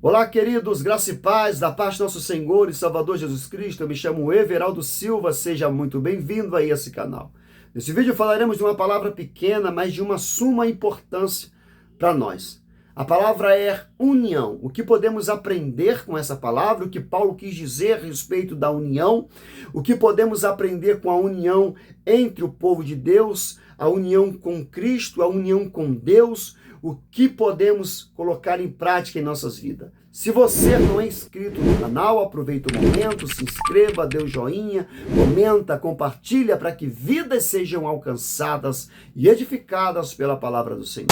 Olá, queridos, graça e paz da parte do nosso Senhor e Salvador Jesus Cristo. Eu me chamo Everaldo Silva, seja muito bem-vindo a esse canal. Nesse vídeo falaremos de uma palavra pequena, mas de uma suma importância para nós. A palavra é união. O que podemos aprender com essa palavra, o que Paulo quis dizer a respeito da união, o que podemos aprender com a união entre o povo de Deus, a união com Cristo, a união com Deus, o que podemos colocar em prática em nossas vidas. Se você não é inscrito no canal, aproveita o momento, se inscreva, dê um joinha, comenta, compartilha para que vidas sejam alcançadas e edificadas pela palavra do Senhor.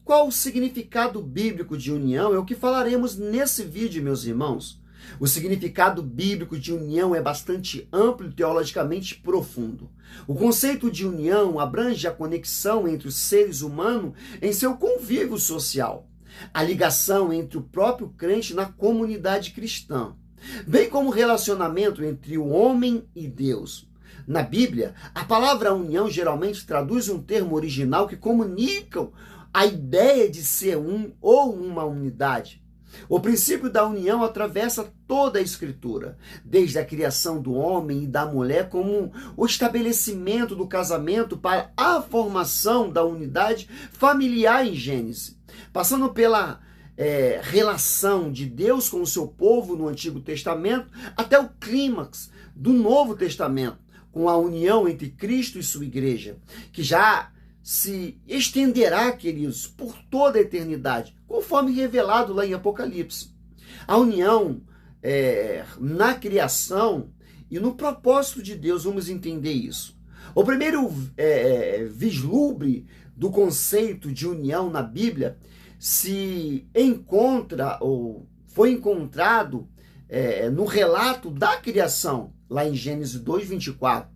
Qual o significado bíblico de união? É o que falaremos nesse vídeo, meus irmãos. O significado bíblico de união é bastante amplo e teologicamente profundo. O conceito de união abrange a conexão entre os seres humanos em seu convívio social, a ligação entre o próprio crente na comunidade cristã, bem como o relacionamento entre o homem e Deus. Na Bíblia, a palavra união geralmente traduz um termo original que comunica a ideia de ser um ou uma unidade. O princípio da união atravessa toda a Escritura, desde a criação do homem e da mulher, como o estabelecimento do casamento para a formação da unidade familiar em Gênesis, passando pela relação de Deus com o seu povo no Antigo Testamento, até o clímax do Novo Testamento, com a união entre Cristo e sua igreja, que já se estenderá, queridos, por toda a eternidade, conforme revelado lá em Apocalipse. A união na criação e no propósito de Deus, vamos entender isso. O primeiro vislumbre do conceito de união na Bíblia se encontra ou foi encontrado no relato da criação, lá em Gênesis 2:24.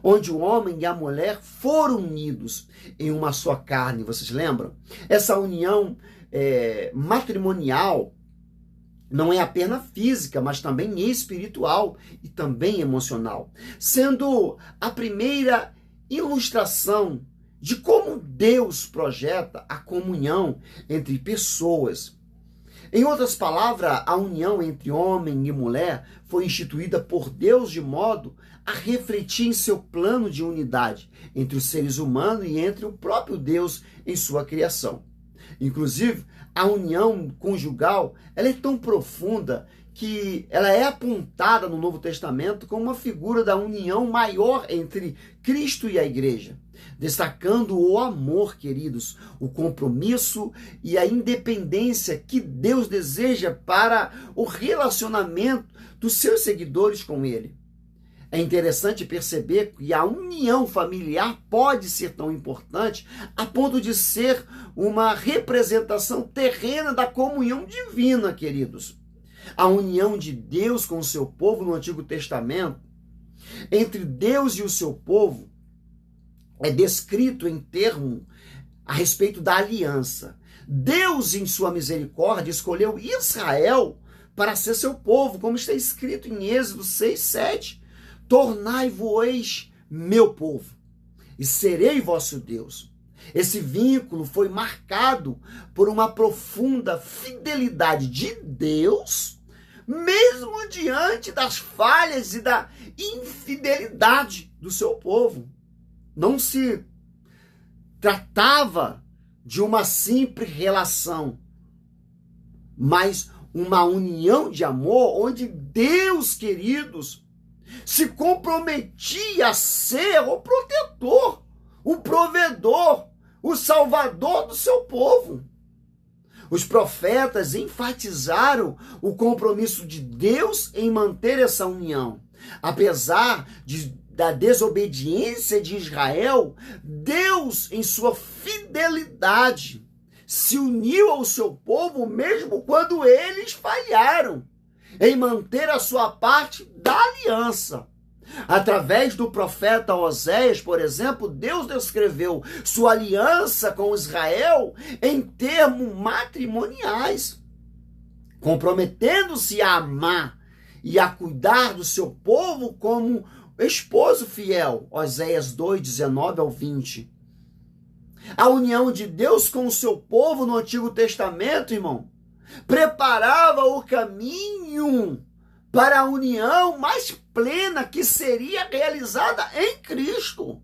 Onde o homem e a mulher foram unidos em uma só carne, vocês lembram? Essa união matrimonial não é apenas física, mas também espiritual e também emocional, sendo a primeira ilustração de como Deus projeta a comunhão entre pessoas. Em outras palavras, a união entre homem e mulher foi instituída por Deus de modo a refletir em seu plano de unidade entre os seres humanos e entre o próprio Deus em sua criação. Inclusive, a união conjugal ela é tão profunda que ela é apontada no Novo Testamento como uma figura da união maior entre Cristo e a igreja, destacando o amor, queridos, o compromisso e a independência que Deus deseja para o relacionamento dos seus seguidores com Ele. É interessante perceber que a união familiar pode ser tão importante a ponto de ser uma representação terrena da comunhão divina, queridos. A união de Deus com o seu povo no Antigo Testamento, entre Deus e o seu povo, é descrito em termo a respeito da aliança. Deus, em sua misericórdia, escolheu Israel para ser seu povo, como está escrito em Êxodo 6:7. Tornai-vos meu povo, e serei vosso Deus. Esse vínculo foi marcado por uma profunda fidelidade de Deus, mesmo diante das falhas e da infidelidade do seu povo. Não se tratava de uma simples relação, mas uma união de amor onde Deus, queridos, se comprometia a ser o protetor, o provedor, o salvador do seu povo. Os profetas enfatizaram o compromisso de Deus em manter essa união. Apesar da desobediência de Israel, Deus, em sua fidelidade, se uniu ao seu povo mesmo quando eles falharam em manter a sua parte da aliança. Através do profeta Oséias, por exemplo, Deus descreveu sua aliança com Israel em termos matrimoniais, comprometendo-se a amar e a cuidar do seu povo como esposo fiel, Oséias 2, 19 ao 20. A união de Deus com o seu povo no Antigo Testamento, irmão, preparava o caminho para a união mais plena que seria realizada em Cristo.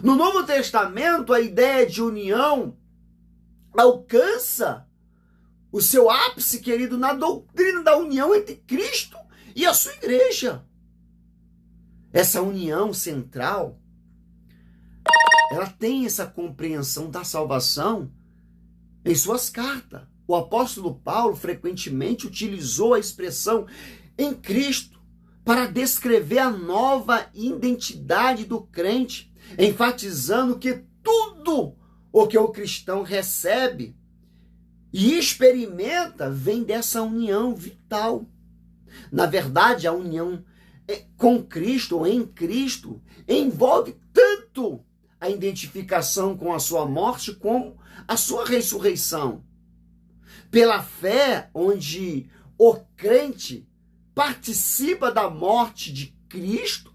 No Novo Testamento, a ideia de união alcança o seu ápice, querido, na doutrina da união entre Cristo e a sua igreja. Essa união central, ela tem essa compreensão da salvação em suas cartas. O apóstolo Paulo frequentemente utilizou a expressão em Cristo para descrever a nova identidade do crente, enfatizando que tudo o que o cristão recebe e experimenta vem dessa união vital. Na verdade, a união com Cristo ou em Cristo envolve tanto a identificação com a sua morte como a sua ressurreição. Pela fé, onde o crente participa da morte de Cristo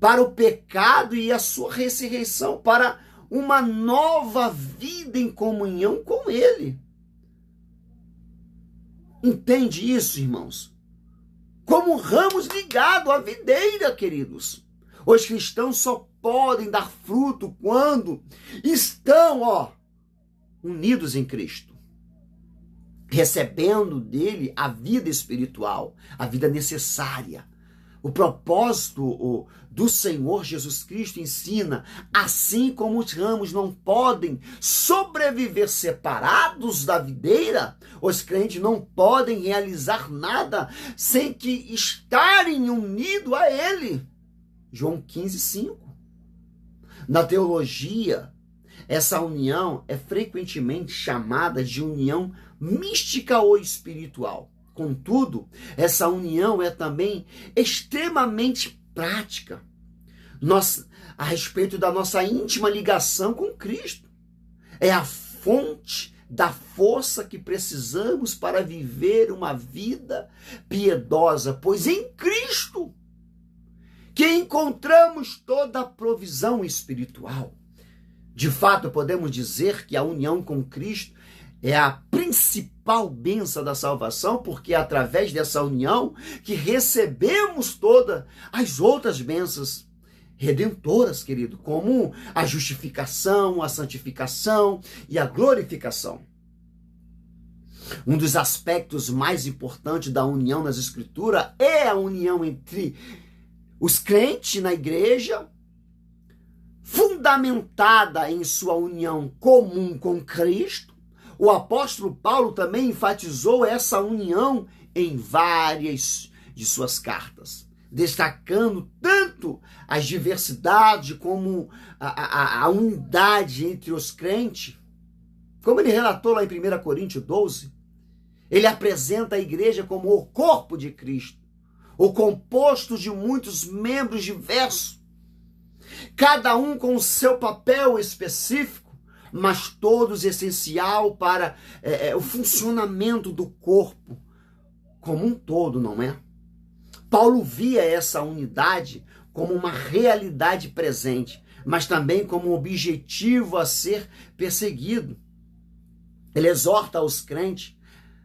para o pecado e a sua ressurreição para uma nova vida em comunhão com Ele. Entende isso, irmãos? Como ramos ligados à videira, queridos. Os cristãos só podem dar fruto quando estão, unidos em Cristo, recebendo dele a vida espiritual, a vida necessária. O propósito do Senhor Jesus Cristo ensina, assim como os ramos não podem sobreviver separados da videira, os crentes não podem realizar nada sem que estarem unidos a Ele. João 15, 5. Na teologia, essa união é frequentemente chamada de união mística ou espiritual. Contudo, essa união é também extremamente prática a respeito da nossa íntima ligação com Cristo. É a fonte da força que precisamos para viver uma vida piedosa, pois em Cristo que encontramos toda a provisão espiritual. De fato, podemos dizer que a união com Cristo é a principal bênção da salvação, porque é através dessa união que recebemos todas as outras bênçãos redentoras, querido, como a justificação, a santificação e a glorificação. Um dos aspectos mais importantes da união nas Escrituras é a união entre os crentes na igreja, fundamentada em sua união comum com Cristo. O apóstolo Paulo também enfatizou essa união em várias de suas cartas, destacando tanto as diversidades como a unidade entre os crentes. Como ele relatou lá em 1 Coríntios 12, ele apresenta a igreja como o corpo de Cristo, o composto de muitos membros diversos, cada um com o seu papel específico, mas todos essencial para o funcionamento do corpo como um todo, não é? Paulo via essa unidade como uma realidade presente, mas também como um objetivo a ser perseguido. Ele exorta os crentes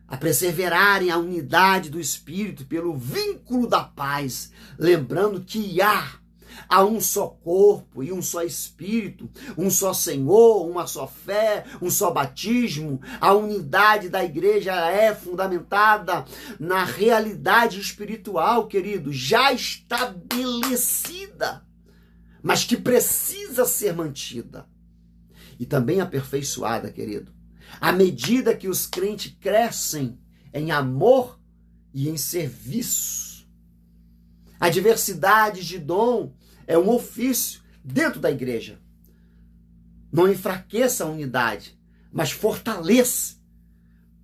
a perseverarem a unidade do Espírito pelo vínculo da paz, lembrando que há um só corpo e um só Espírito, um só Senhor, uma só fé, um só batismo. A unidade da igreja é fundamentada na realidade espiritual, querido, já estabelecida, mas que precisa ser mantida e também aperfeiçoada, querido, à medida que os crentes crescem em amor e em serviço. A diversidade de dom é um ofício dentro da igreja. Não enfraqueça a unidade, mas fortaleça.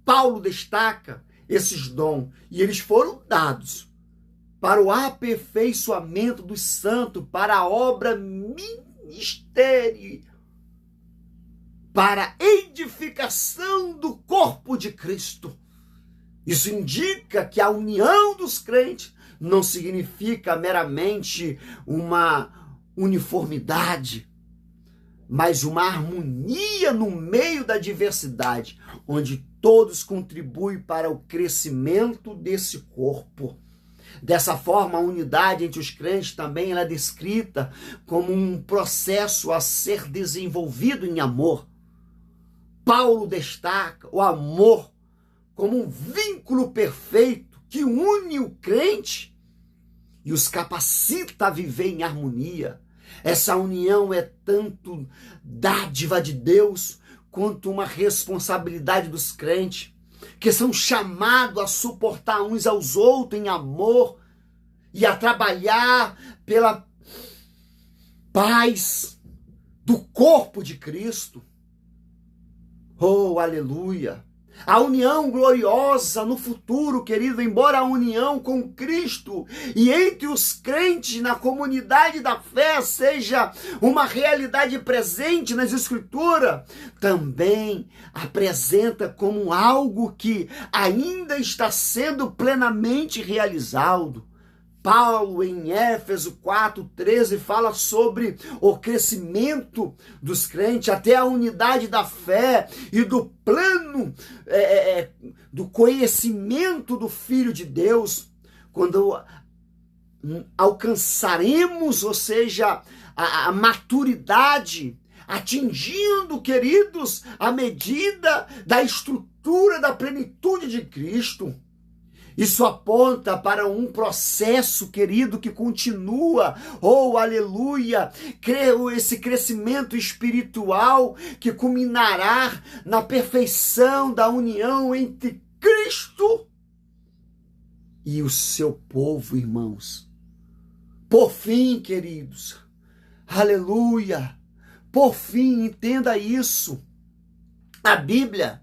Paulo destaca esses dons e eles foram dados para o aperfeiçoamento dos santos, para a obra ministério, para a edificação do corpo de Cristo. Isso indica que a união dos crentes não significa meramente uma uniformidade, mas uma harmonia no meio da diversidade, onde todos contribuem para o crescimento desse corpo. Dessa forma, a unidade entre os crentes também ela é descrita como um processo a ser desenvolvido em amor. Paulo destaca o amor como um vínculo perfeito que une o crente e os capacita a viver em harmonia. Essa união é tanto dádiva de Deus quanto uma responsabilidade dos crentes, que são chamados a suportar uns aos outros em amor e a trabalhar pela paz do corpo de Cristo. Oh, aleluia! A união gloriosa no futuro, querido, embora a união com Cristo e entre os crentes na comunidade da fé seja uma realidade presente nas Escrituras, também apresenta como algo que ainda está sendo plenamente realizado. Paulo, em Éfeso 4:13, fala sobre o crescimento dos crentes até a unidade da fé e do plano do conhecimento do Filho de Deus, quando alcançaremos, ou seja, a maturidade, atingindo, queridos, a medida da estrutura da plenitude de Cristo. Isso aponta para um processo, querido, que continua, oh, aleluia, esse crescimento espiritual que culminará na perfeição da união entre Cristo e o seu povo, irmãos. Por fim, queridos, aleluia, por fim, entenda isso, a Bíblia,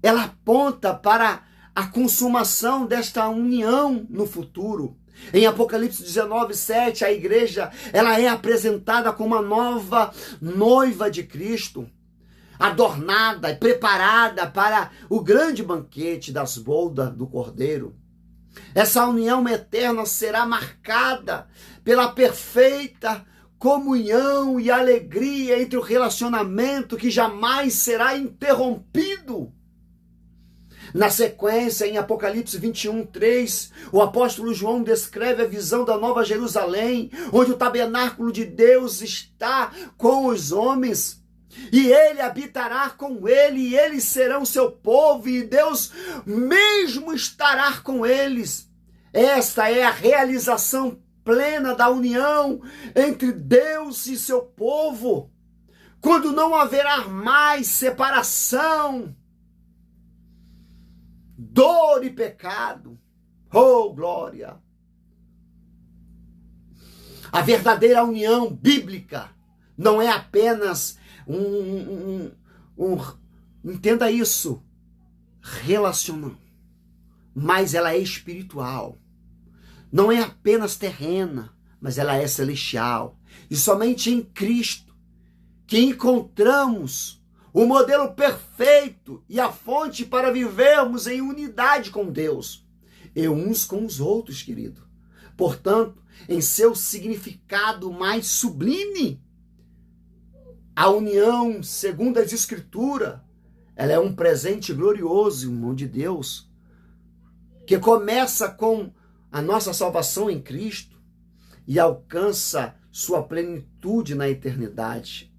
ela aponta para a consumação desta união no futuro. Em Apocalipse 19:7, a igreja ela é apresentada como uma nova noiva de Cristo, adornada e preparada para o grande banquete das bodas do Cordeiro. Essa união eterna será marcada pela perfeita comunhão e alegria entre o relacionamento que jamais será interrompido. Na sequência, em Apocalipse 21:3, o apóstolo João descreve a visão da Nova Jerusalém, onde o tabernáculo de Deus está com os homens, e ele habitará com ele, e eles serão seu povo, e Deus mesmo estará com eles. Esta é a realização plena da união entre Deus e seu povo, quando não haverá mais separação, dor e pecado. Oh, glória! A verdadeira união bíblica não é apenas entenda isso, relacional, mas ela é espiritual. Não é apenas terrena, mas ela é celestial. E somente em Cristo que encontramos o modelo perfeito e a fonte para vivermos em unidade com Deus e uns com os outros, querido. Portanto, em seu significado mais sublime, a união, segundo as Escrituras, ela é um presente glorioso, irmão de Deus, que começa com a nossa salvação em Cristo e alcança sua plenitude na eternidade.